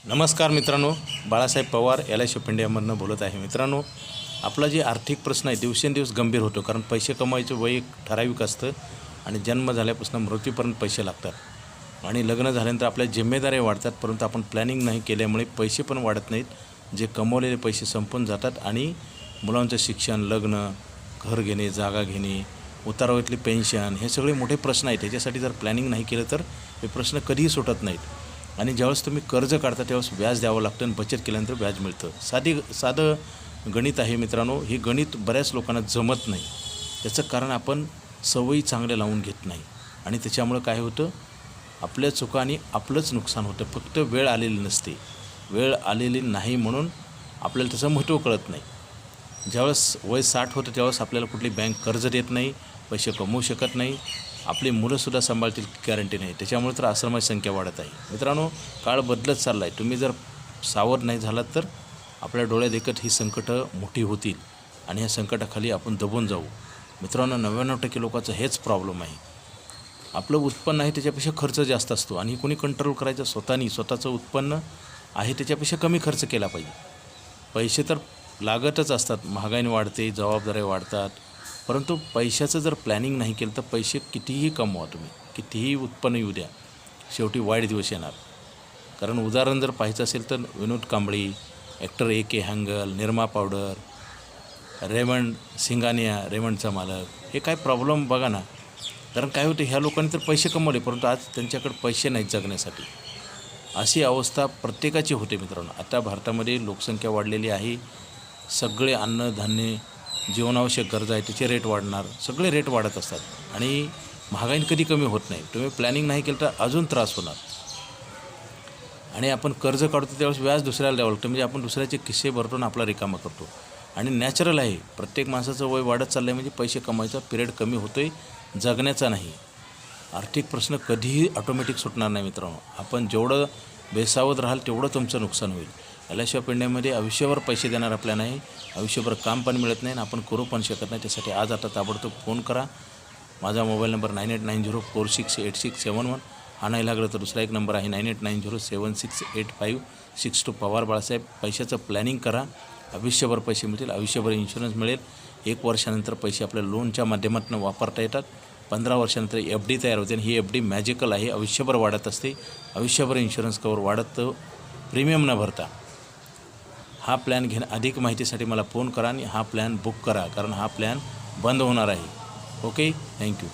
नमस्कार मित्रांनो, Balasaheb Pawar LIC of इंडियामधून बोलत आहे. मित्रांनो, आपला जे आर्थिक प्रश्न आहे दिवसेंदिवस गंभीर होतो, कारण पैसे कमवायचं वय एक ठराविक असतं आणि जन्म झाल्यापासून मृत्यूपर्यंत पैसे लागतात आणि लग्न झाल्यानंतर आपल्या जिम्मेदाऱ्या वाढतात, परंतु आपण प्लॅनिंग नाही केल्यामुळे पैसे पण वाढत नाहीत. जे कमवलेले पैसे संपून जातात आणि मुलांचं शिक्षण, लग्न, घर घेणे, जागा घेणे, उतारावरतली पेन्शन, हे सगळे मोठे प्रश्न आहेत. त्याच्यासाठी जर प्लॅनिंग नाही केलं तर हे प्रश्न कधीही सुटत नाहीत. आणि ज्यावेळेस तुम्ही कर्ज काढता त्यावेळेस व्याज द्यावं लागतं आणि बचत केल्यानंतर व्याज मिळतं. साधं गणित आहे मित्रांनो. हे गणित बऱ्याच लोकांना जमत नाही. त्याचं कारण आपण सवयी चांगल्या लावून घेत नाही आणि त्याच्यामुळं काय होतं, आपल्या चुका आणि आपलंच नुकसान होतं. फक्त वेळ आलेली नसते. वेळ आलेली नाही म्हणून आपल्याला त्याचं महत्त्व कळत नाही. ज्यावेळेस वय 60 होतं त्यावेळेस आपल्याला कुठली बँक कर्ज देत नाही, पैसे कमवू शकत नाही, आपली मुलंसुद्धा सांभाळतील गॅरंटी नाही. त्याच्यामुळे तर आश्रमाची संख्या वाढत आहे. मित्रांनो, काळ बदलत चालला आहे. तुम्ही जर सावध नाही झालात तर आपल्या डोळ्यात देखत ही संकटं मोठी होतील आणि ह्या संकटाखाली आपण दबून जाऊ. मित्रांनो, 99% लोकांचं हेच प्रॉब्लेम आहे. आपलं उत्पन्न आहे त्याच्यापेक्षा खर्च जास्त असतो आणि कोणी कंट्रोल करायचं स्वतःचं उत्पन्न आहे त्याच्यापेक्षा कमी खर्च केला पाहिजे. पैसे तर लागतच असतात, महागाईने वाढते, जबाबदाऱ्या वाढतात, परंतु पैशाचं जर प्लॅनिंग नाही केलं तर पैसे कितीही कमवा, तुम्ही कितीही उत्पन्न येऊ द्या, शेवटी वाईट दिवस येणार. कारण उदाहरण जर पाहायचं असेल तर Vinod Kambli, actor AK Hangal, Nirma powder, Raymond Singhania, रेमंडचा मालक, हे काय प्रॉब्लेम बघा ना. कारण काय होतं, ह्या लोकांनी तर पैसे कमवले परंतु आज त्यांच्याकडे पैसे नाहीत जगण्यासाठी. अशी अवस्था प्रत्येकाची होते मित्रांनो. आता भारतामध्ये लोकसंख्या वाढलेली आहे. सगळे अन्नधान्य, जीवनावश्यक गरजा आहे त्याचे रेट वाढणार, सगळे रेट वाढत असतात आणि महागाई कधी कमी होत नाही. तुम्ही प्लॅनिंग नाही केलं तर अजून त्रास होणार. आणि आपण कर्ज काढतो त्यावेळेस व्याज दुसऱ्याला द्यावं लागतं, म्हणजे आपण दुसऱ्याचे किस्से भरतो आणि आपला रिकामा करतो. आणि नॅचरल आहे, प्रत्येक माणसाचं वय वाढत चाललं आहे म्हणजे पैसे कमवायचा पिरियड कमी होतो आहे, जगण्याचा नाही. आर्थिक प्रश्न कधीही ऑटोमॅटिक सुटणार नाही मित्रांनो. आपण जेवढं बेसावध राहाल तेवढं तुमचं नुकसान होईल. LIC ऑफ इंडियामध्ये आयुष्यभर पैसे देणारा प्लॅन आहे. आयुष्यभर काम पण मिळत नाही आणि आपण करू पण शकत नाही. त्यासाठी आज आता ताबडतोब फोन करा. माझा मोबाईल नंबर 9890468671. हा नाही लागला तर दुसरा एक नंबर आहे 9890768562. पवार बाळासाहेब. पैशाचं प्लॅनिंग करा, आयुष्यभर पैसे मिळतील, आयुष्यभर इन्शुरन्स मिळेल. 1 वर्षानंतर पैसे आपल्या लोनच्या माध्यमातून वापरता येतात. 15 वर्षानंतर FD तयार होते आणि ही FD मॅजिकल आहे, आयुष्यभर वाढत असते. आयुष्यभर इन्शुरन्स कवर वाढत, प्रीमियम न भरता. हा प्लॅन अधिक माहितीसाठी मला फोन करा आणि हा प्लॅन बुक करा, कारण हा प्लॅन बंद होणार आहे. Okay, thank you.